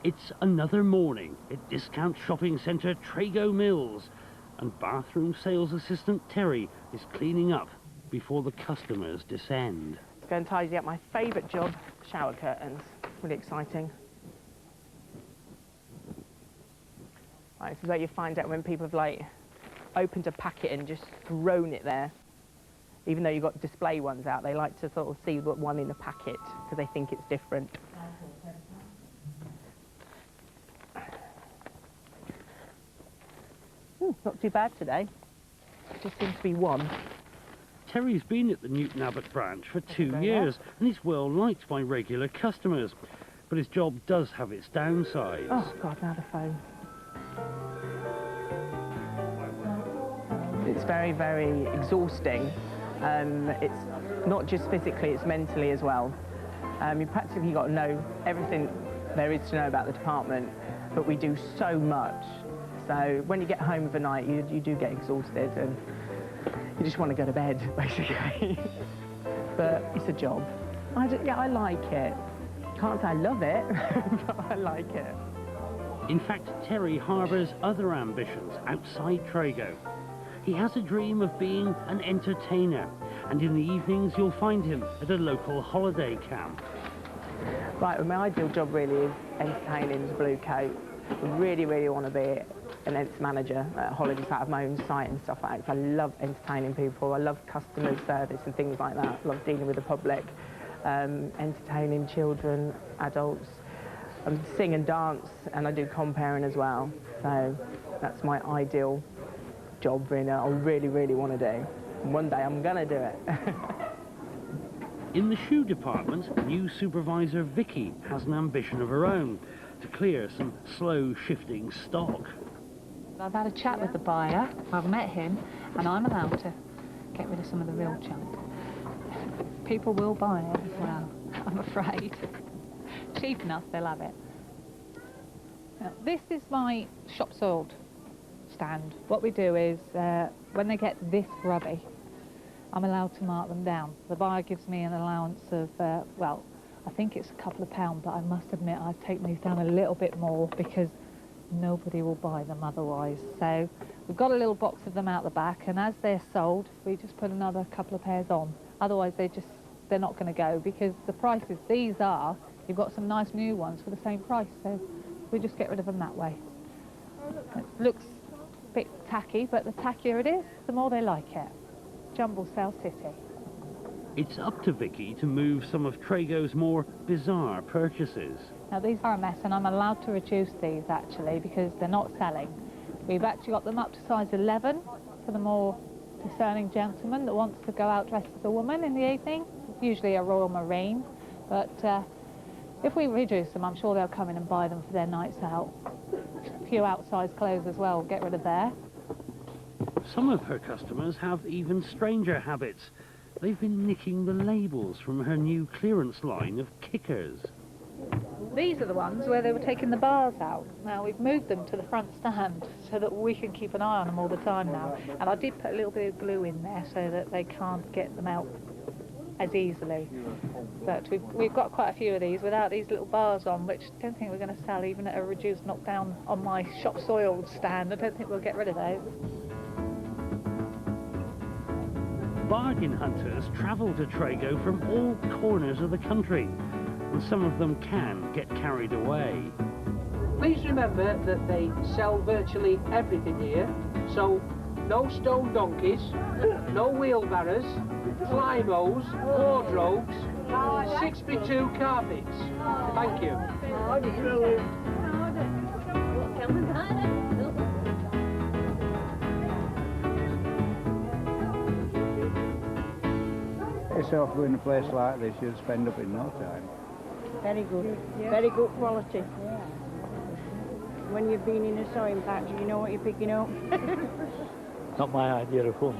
It's another morning at discount shopping centre Trago Mills, and bathroom sales assistant Terry is cleaning up before the customers descend. Go and tidy up my favourite job, shower curtains. Really exciting. Right, this is where you find out when people have like opened a packet and just thrown it there. Even though you've got display ones out, they like to sort of see what one in the packet because they think it's different. Not too bad today. Just seems to be one. Terry's been at the Newton Abbot branch for 2 years and he's well liked by regular customers. But his job does have its downsides. Oh God, now the phone. It's very, very exhausting. It's not just physically, it's mentally as well. You practically got to know everything there is to know about the department, but we do so much. So when you get home of a night, you do get exhausted and you just want to go to bed, basically. But it's a job. I like it. Can't say I love it, but I like it. In fact, Terry harbours other ambitions outside Trago. He has a dream of being an entertainer, and in the evenings you'll find him at a local holiday camp. Right, well, my ideal job really is entertaining the blue coat. I really, really want to be an events manager at holidays out of my own site and stuff like that. I love entertaining people. I love customer service and things like that. I love dealing with the public, entertaining children, adults. I sing and dance, and I do comparing as well. So that's my ideal job, really. I really, really want to do. And one day I'm going to do it. In the shoe department, new supervisor Vicky has an ambition of her own to clear some slow-shifting stock. I've had a chat with the buyer, I've met him, and I'm allowed to get rid of some of the real junk. People will buy it as well, I'm afraid. Cheap enough, they'll have it. Now, this is my shop soiled stand. What we do is, when they get this grubby, I'm allowed to mark them down. The buyer gives me an allowance of, well, I think it's a couple of pounds, but I must admit I've taken these down a little bit more because nobody will buy them otherwise. So we've got a little box of them out the back, and as they're sold, we just put another couple of pairs on. Otherwise, they're not going to go because the prices these are, you've got some nice new ones for the same price, so we just get rid of them that way. It looks a bit tacky, but the tackier it is, the more they like it. Jumble Sale City. It's up to Vicky to move some of Trago's more bizarre purchases. Now these are a mess, and I'm allowed to reduce these actually because they're not selling. We've actually got them up to size 11 for the more discerning gentleman that wants to go out dressed as a woman in the evening, usually a Royal Marine. But if we reduce them, I'm sure they'll come in and buy them for their nights out. A few outsized clothes as well, get rid of there. Some of her customers have even stranger habits. They've been nicking the labels from her new clearance line of kickers. These are the ones where they were taking the bars out. Now we've moved them to the front stand so that we can keep an eye on them all the time now. And I did put a little bit of glue in there so that they can't get them out as easily. But we've got quite a few of these without these little bars on, which I don't think we're going to sell even at a reduced knockdown on my shop soiled stand. I don't think we'll get rid of those. Bargain hunters travel to Trago from all corners of the country, and some of them can get carried away. Please remember that they sell virtually everything here, so no stone donkeys, no wheelbarrows, fly-mows, wardrobes, 6x2 carpets. Thank you. Yourself going to a place like this, you'll spend up in no time. Very good. Very good quality. Yeah. When you've been in a sewing patch, you know what you're picking up. Not my idea of fun.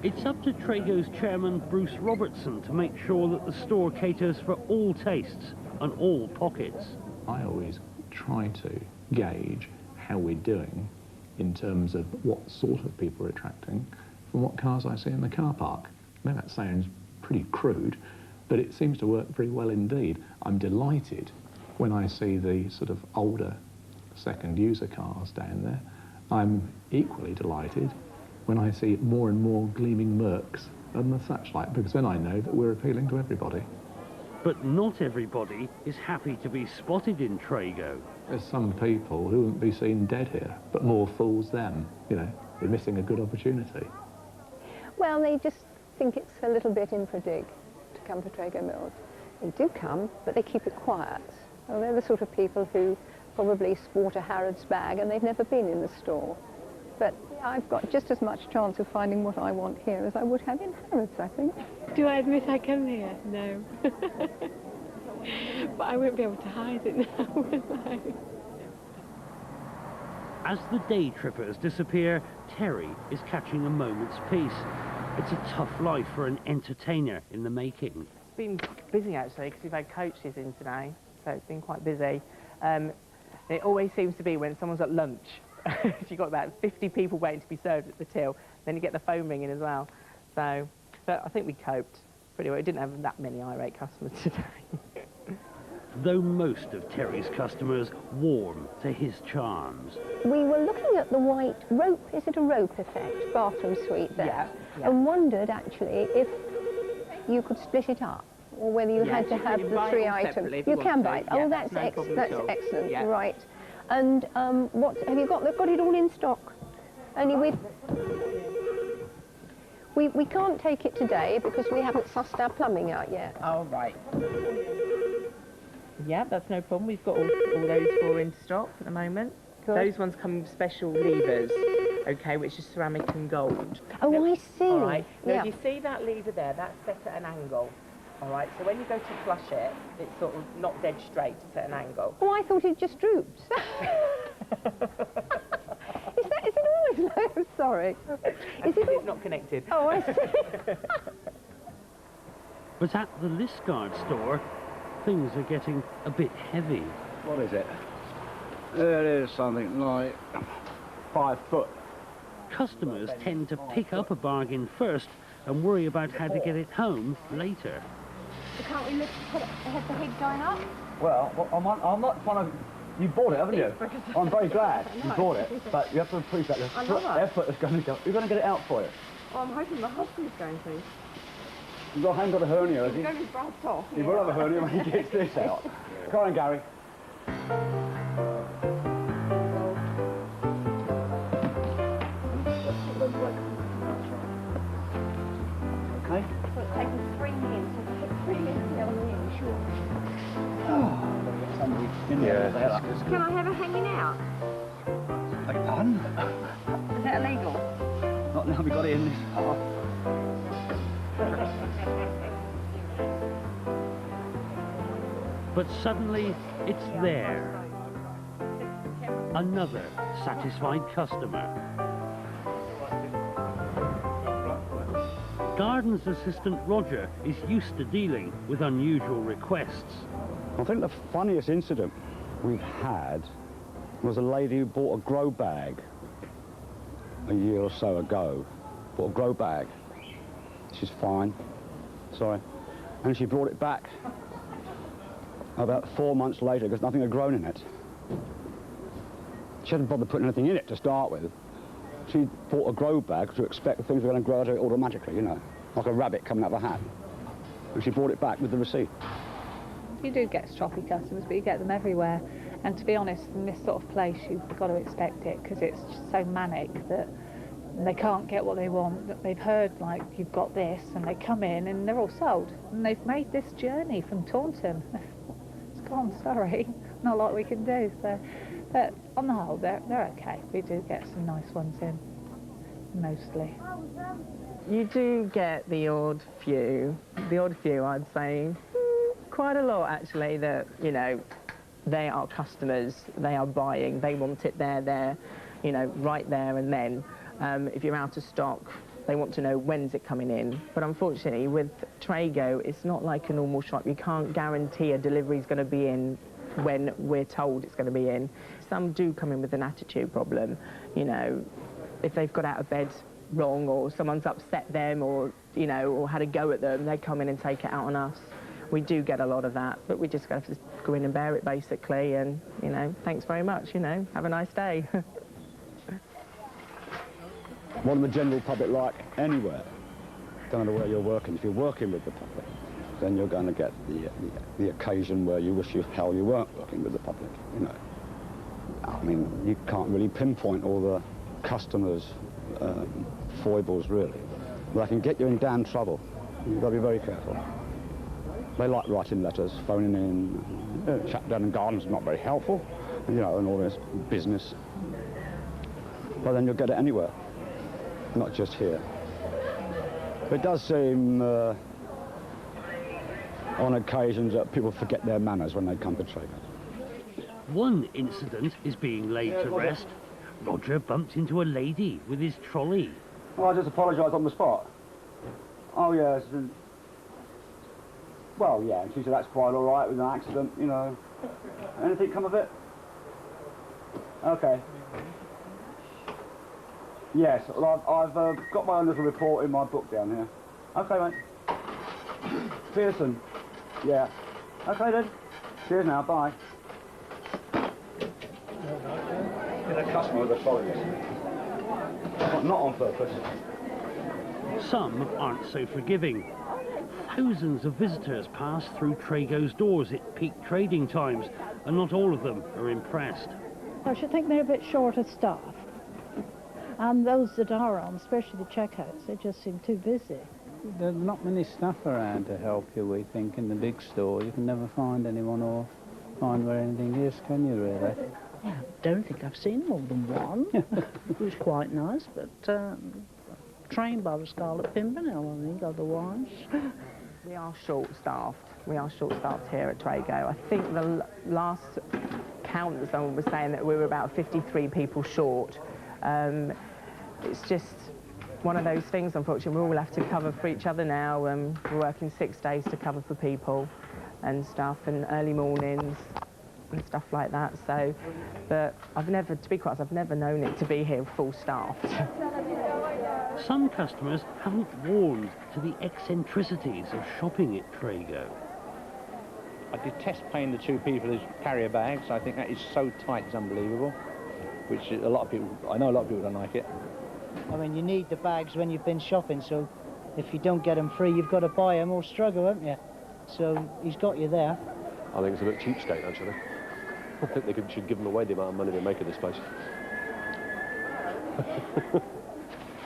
It's up to Trago's chairman Bruce Robertson to make sure that the store caters for all tastes and all pockets. I always try to gauge how we're doing in terms of what sort of people we're attracting from what cars I see in the car park. Now that sounds pretty crude, but it seems to work very well indeed. I'm delighted when I see the sort of older second user cars down there. I'm equally delighted when I see more and more gleaming Mercs and the such like, because then I know that we're appealing to everybody. But not everybody is happy to be spotted in Trago. There's some people who wouldn't be seen dead here, but more fools them, you know, they're missing a good opportunity. Well, they just think it's a little bit infra-dig to come to Trago Mills. They do come, but they keep it quiet. Well, they're the sort of people who probably sport a Harrods bag and they've never been in the store. But I've got just as much chance of finding what I want here as I would have in Harrods, I think. Do I admit I come here? No. But I won't be able to hide it now, will I? As the day trippers disappear, Terry is catching a moment's peace. It's a tough life for an entertainer in the making. It's been busy actually, because we've had coaches in today, so it's been quite busy. It always seems to be when someone's at lunch. You've got about 50 people waiting to be served at the till, then you get the phone ringing as well. So, but I think we coped pretty well. We didn't have that many irate customers today. Though most of Terry's customers warm to his charms. We were looking at the white rope, is it a rope effect, bathroom suite there, Yeah. and wondered actually if you could split it up, or whether you had to have the 3 items. You can buy it. Oh, that's excellent, Yeah. right. And what have you got? They've got it all in stock. Only we can't take it today because we haven't sussed our plumbing out yet. Oh, right. Yeah, that's no problem. We've got all those 4 in stock at the moment. Good. Those ones come with special levers, okay, which is ceramic and gold. Oh, Now, I see. All right. Now, Yeah. you see that lever there? That's set at an angle. All right. So when you go to flush it, it's sort of not dead straight. It's at an angle. Oh, I thought it just droops. Is it always like? Sorry. Is it? It's not connected. Oh, I see. But at the Liscard store, things are getting a bit heavy. What is it? It is something like 5 foot. Customers tend to pick up a bargain first and worry about how to get it home later. Can't we put the head going up? Well, I'm not trying to... You bought it, haven't you? I'm very glad you bought it, but you have to appreciate the effort that's going to go. We're going to get it out for you. Oh, I'm hoping my husband's going to. You haven't got a hernia, has he? He's going to be bragged off. He will have a hernia when he gets this out. Come on, Gary. Okay. Well, it's taken 3 minutes. If you put 3 minutes the other way, sure. Somebody in there. Can I have a hanging out? Beg your pardon? Is that illegal? Not now we got it in this car. But suddenly, it's there. Another satisfied customer. Gardens assistant Roger is used to dealing with unusual requests. I think the funniest incident we've had was a lady who bought a grow bag a year or so ago. Bought a grow bag. She's fine. Sorry. And she brought it back about 4 months later because nothing had grown in it. She hadn't bothered putting anything in it to start with. She bought a grow bag to expect things were going to grow out of it automatically, you know, like a rabbit coming out of a hat. And she brought it back with the receipt. You do get stroppy customers, but you get them everywhere. And to be honest, in this sort of place, you've got to expect it because it's just so manic that they can't get what they want. That they've heard, like, you've got this, and they come in and they're all sold. And they've made this journey from Taunton. It's gone, sorry. Not a lot we can do. So, but on the whole, they're okay. We do get some nice ones in, mostly. You do get the odd few, I'd say, quite a lot actually, that, you know, they are customers, they are buying, they want it there, you know, right there and then. If you're out of stock, they want to know when's it coming in. But unfortunately, with Trago, it's not like a normal shop. You can't guarantee a delivery's going to be in when we're told it's going to be in. Some do come in with an attitude problem, you know. If they've got out of bed wrong or someone's upset them or, you know, or had a go at them, they come in and take it out on us. We do get a lot of that, but we just have to go in and bear it, basically, and, you know, thanks very much, you know, have a nice day. What the general public like anywhere, don't matter where you're working. If you're working with the public, then you're going to get the occasion where you wish hell you weren't working with the public, you know. I mean, you can't really pinpoint all the customers' foibles, really. But they can get you in damn trouble. You've got to be very careful. They like writing letters, phoning in, chat down in gardens, not very helpful, you know, and all this business. But then you'll get it anywhere, not just here. It does seem, on occasions, that people forget their manners when they come to Trago. One incident is being laid to rest. Roger bumped into a lady with his trolley. Oh, I just apologised on the spot. Oh, yes. Well, yeah, and she said that's quite all right with an accident, you know. Anything come of it? Okay. Yes, well, I've got my own little report in my book down here. Okay, mate. Pearson. Yeah. Okay, then. Cheers now, bye. A customer with a trolley. Not on purpose. Some aren't so forgiving. Thousands of visitors pass through Trago's doors at peak trading times, and not all of them are impressed. I should think they're a bit short of staff. And those that are on, especially the checkouts, they just seem too busy. There's not many staff around to help you, we think, in the big store. You can never find anyone or find where anything is, can you, really? I don't think I've seen more than one. It was quite nice, but trained by the Scarlet Pimpernel, I think, otherwise. We are short-staffed. We are short-staffed here at Trago. I think the last count that someone was saying that we were about 53 people short. It's just one of those things, unfortunately. We all have to cover for each other now. We're working 6 days to cover for people and stuff, and early mornings and stuff like that. So, but I've never, to be quite honest, I've never known it to be here full-staffed. Some customers haven't warmed to the eccentricities of shopping at Trago. I detest paying the two people who carry bags. I think that is so tight, it's unbelievable. Which a lot of people, I know a lot of people don't like it. I mean, you need the bags when you've been shopping, so if you don't get them free, you've got to buy them or struggle, haven't you? So he's got you there. I think it's a bit cheapskate, actually. I think they should give them away the amount of money they make at this place.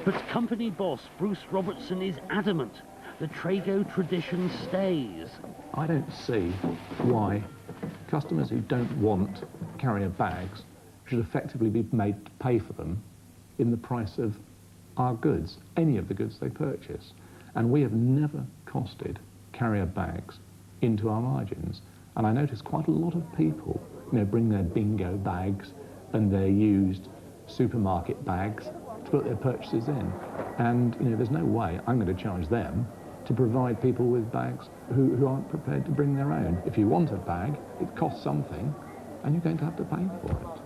But company boss Bruce Robertson is adamant the Trago tradition stays. I don't see why customers who don't want carrier bags should effectively be made to pay for them in the price of our goods, any of the goods they purchase. And we have never costed carrier bags into our margins. And I notice quite a lot of people, you know, bring their bingo bags and their used supermarket bags to put their purchases in. And, you know, there's no way I'm going to charge them to provide people with bags who aren't prepared to bring their own. If you want a bag, it costs something, and you're going to have to pay for it.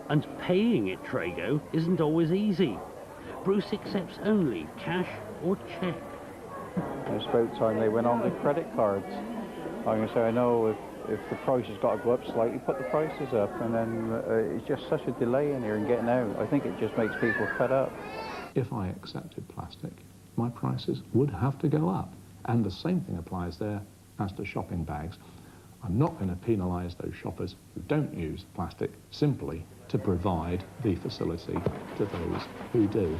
And paying at Trago isn't always easy. Bruce accepts only cash or cheque. It's about time they went on with credit cards. I'm going to say, I know if the price has got to go up slightly, put the prices up, and then it's just such a delay in here and getting out. I think it just makes people fed up. If I accepted plastic, my prices would have to go up. And the same thing applies there as to shopping bags. I'm not going to penalise those shoppers who don't use plastic simply to provide the facility to those who do.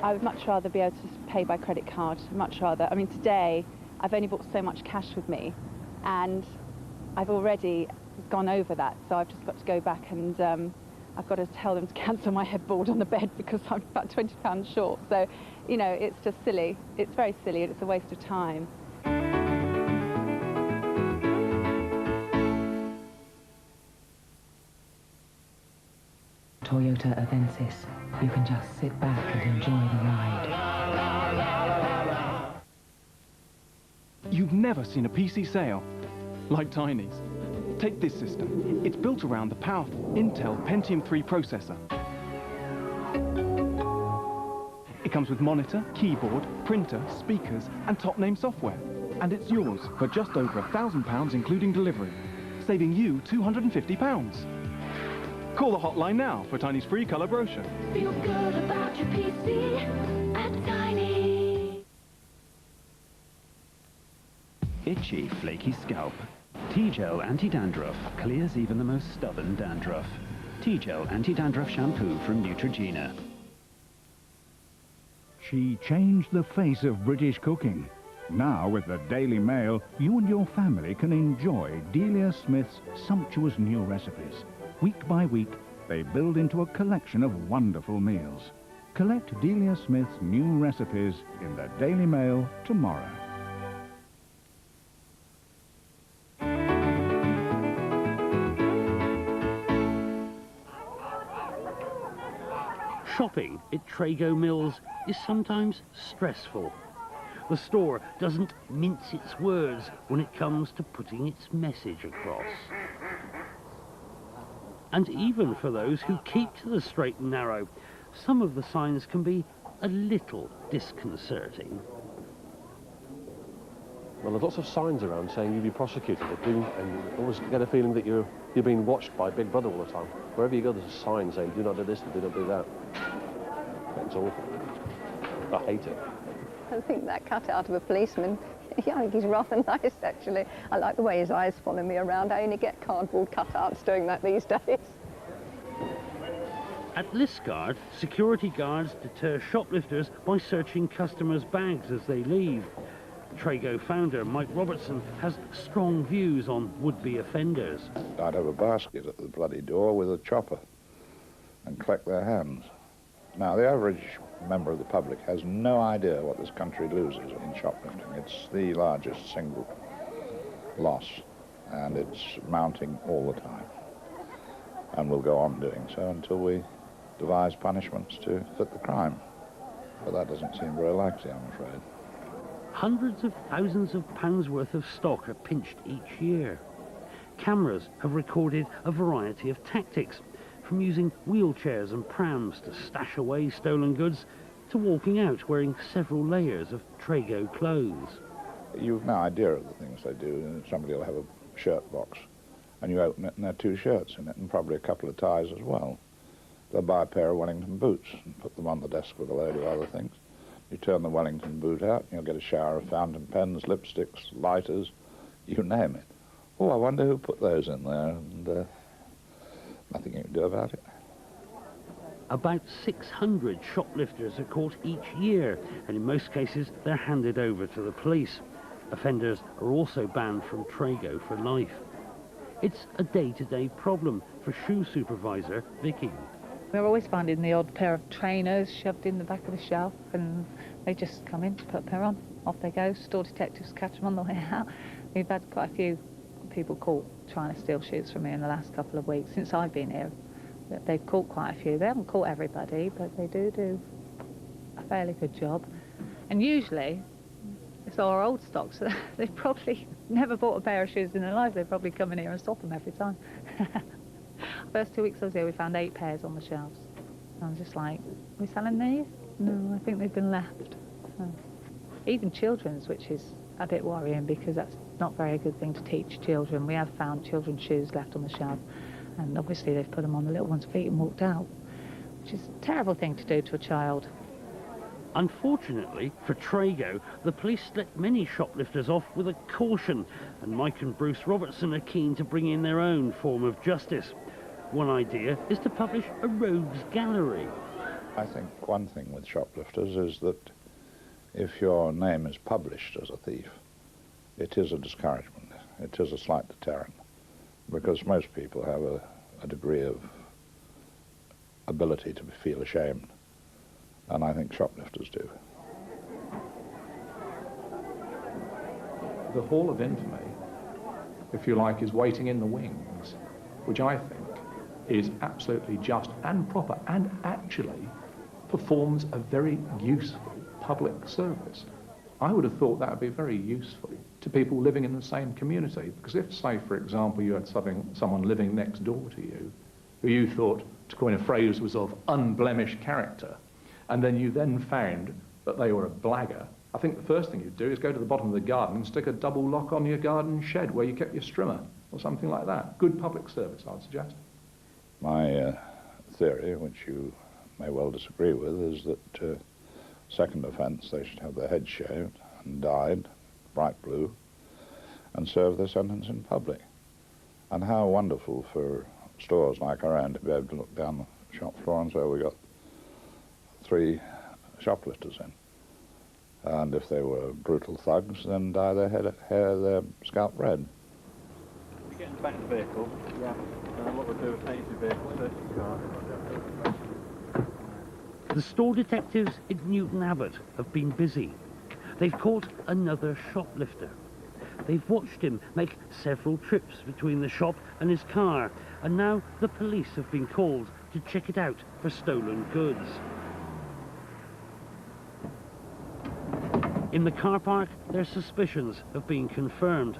I would much rather be able to pay by credit card, much rather. I mean, today, I've only brought so much cash with me, and I've already gone over that, so I've just got to go back and I've got to tell them to cancel my headboard on the bed because I'm about £20 short. So, you know, it's just silly. It's very silly, and it's a waste of time. Toyota Avensis. You can just sit back and enjoy the ride. You've never seen a PC sale like Tiny's. Take this system. It's built around the powerful Intel Pentium 3 processor. comes with monitor, keyboard, printer, speakers and top-name software. And it's yours for just over £1,000 including delivery, saving you £250. Call the hotline now for Tiny's free colour brochure. Feel good about your PC at Tiny. Itchy, flaky scalp. T-Gel Anti-Dandruff clears even the most stubborn dandruff. T-Gel Anti-Dandruff Shampoo from Neutrogena. She changed the face of British cooking. Now, with the Daily Mail, you and your family can enjoy Delia Smith's sumptuous new recipes. Week by week, they build into a collection of wonderful meals. Collect Delia Smith's new recipes in the Daily Mail tomorrow. Shopping at Trago Mills is sometimes stressful. The store doesn't mince its words when it comes to putting its message across. And even for those who keep to the straight and narrow, some of the signs can be a little disconcerting. Well, there's lots of signs around saying you'll be prosecuted, and you always get a feeling that you're being watched by Big Brother all the time. Wherever you go, there's a sign saying, do not do this and do not do that. It's awful. I hate it. I think that cutout of a policeman, yeah, I think he's rather nice, actually. I like the way his eyes follow me around. I only get cardboard cutouts doing that these days. At Liskeard, security guards deter shoplifters by searching customers' bags as they leave. Trago founder Mike Robertson has strong views on would-be offenders. I'd have a basket at the bloody door with a chopper and collect their hands. Now, the average member of the public has no idea what this country loses in shoplifting. It's the largest single loss, and it's mounting all the time. And will go on doing so until we devise punishments to fit the crime. But that doesn't seem very likely, I'm afraid. Hundreds of thousands of pounds worth of stock are pinched each year. Cameras have recorded a variety of tactics, from using wheelchairs and prams to stash away stolen goods, to walking out wearing several layers of Trago clothes. You've no idea of the things they do. Somebody will have a shirt box, and you open it and there are 2 shirts in it, and probably a couple of ties as well. They'll buy a pair of Wellington boots and put them on the desk with a load of other things. You turn the Wellington boot out, and you'll get a shower of fountain pens, lipsticks, lighters, you name it. Oh, I wonder who put those in there, and nothing you can do about it. About 600 shoplifters are caught each year, and in most cases they're handed over to the police. Offenders are also banned from Trago for life. It's a day-to-day problem for shoe supervisor Vicky. We're always finding the odd pair of trainers shoved in the back of the shelf, and they just come in, put a pair on, off they go. Store detectives catch them on the way out. We've had quite a few people caught trying to steal shoes from me in the last couple of weeks since I've been here. They've caught quite a few. They haven't caught everybody, but they do a fairly good job. And usually it's our old stock, so they've probably never bought a pair of shoes in their life. They probably come in here and swap them every time. First 2 weeks I was here, we found 8 pairs on the shelves. I was just like, are we selling these? No, I think they've been left. So, even children's, which is a bit worrying because that's not very good thing to teach children. We have found children's shoes left on the shelf, and obviously they've put them on the little one's feet and walked out, which is a terrible thing to do to a child. Unfortunately for Trago, the police let many shoplifters off with a caution, and Mike and Bruce Robertson are keen to bring in their own form of justice. One idea is to publish a rogues gallery. I think one thing with shoplifters is that if your name is published as a thief, it is a discouragement. It is a slight deterrent, because most people have a degree of ability to feel ashamed, and I think shoplifters do. The Hall of Infamy, if you like, is waiting in the wings, which I think is absolutely just and proper and actually performs a very useful public service. I would have thought that would be very useful to people living in the same community, because if, say, for example, you had someone living next door to you who you thought, to coin a phrase, was of unblemished character, and then you then found that they were a blagger, I think the first thing you'd do is go to the bottom of the garden and stick a double lock on your garden shed where you kept your strimmer, or something like that. Good public service, I'd suggest. My theory, which you may well disagree with, is that second offence, they should have their heads shaved and dyed bright blue and serve their sentence in public. And how wonderful for stores like our own to be able to look down the shop floor and say, we got 3 shoplifters in. And if they were brutal thugs, then dye their their scalp red. You get in the back of the vehicle, yeah, and what we'll do is take the vehicle, search the car. The store detectives in Newton Abbot have been busy. They've caught another shoplifter. They've watched him make several trips between the shop and his car, and now the police have been called to check it out for stolen goods. In the car park, their suspicions have been confirmed.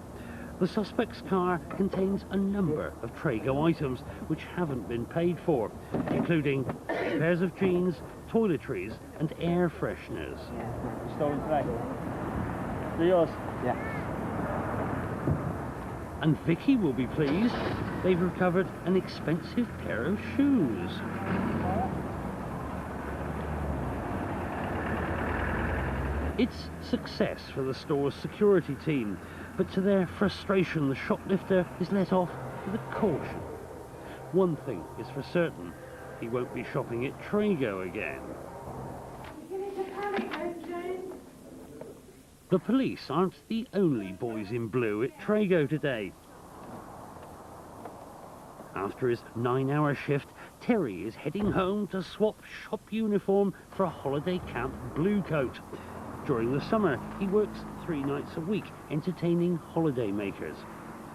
The suspect's car contains a number of Trago items which haven't been paid for, including 3 pairs of jeans, toiletries and air fresheners. Stolen today. They're yours? Yeah. And Vicky will be pleased. They've recovered an expensive pair of shoes. It's success for the store's security team, but to their frustration, the shoplifter is let off with a caution. One thing is for certain, he won't be shopping at Trago again. The police aren't the only boys in blue at Trago today. After his 9-hour shift, Terry is heading home to swap shop uniform for a holiday camp blue coat. During the summer, he works 3 nights a week, entertaining holiday makers.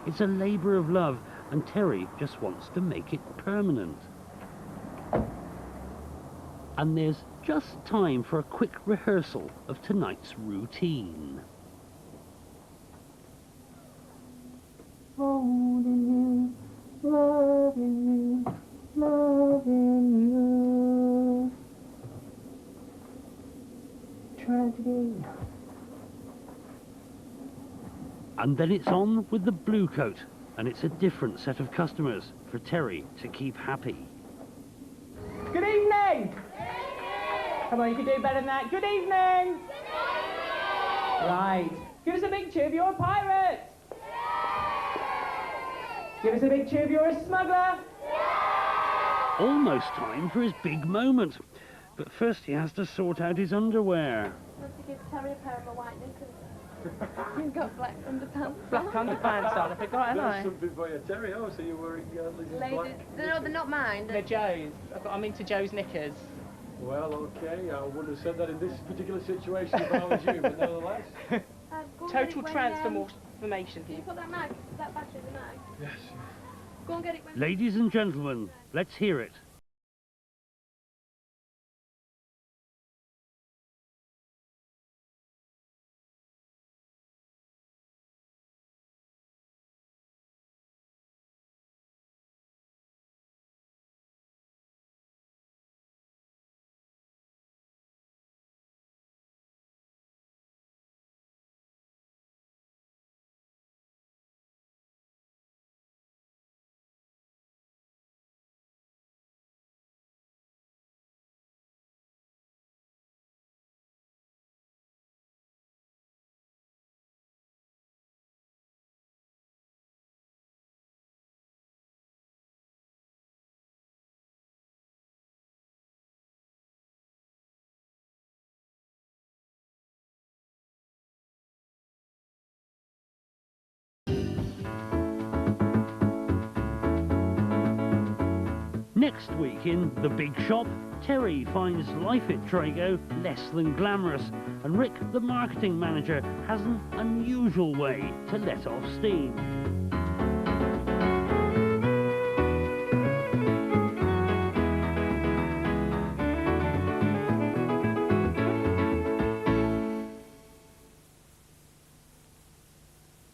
It's a labour of love, and Terry just wants to make it permanent. And there's just time for a quick rehearsal of tonight's routine. Holding you, loving you, loving you. Tragedy. And then it's on with the blue coat, and it's a different set of customers for Terry to keep happy. Good evening! Come on, you can do better than that. Good evening! Right. Give us a big cheer if you're a pirate! Give us a big cheer if you're a smuggler! Almost time for his big moment. But first he has to sort out his underwear. I want to give Terry a pair of my white knickers. You've got black underpants. Black underpants on, I forgot, haven't I? That's something for you, Terry. Oh, so you're wearing Ladies, no, they're not mine. They're Joe's. I'm into Joe's knickers. Well, okay, I wouldn't have said that in this particular situation if I was you, but nevertheless. Total transformation. Can you put that battery in the mag? Yes. Go and get it. Ladies and gentlemen, let's hear it. Next week in The Big Shop, Terry finds life at Trago less than glamorous, and Rick, the marketing manager, has an unusual way to let off steam.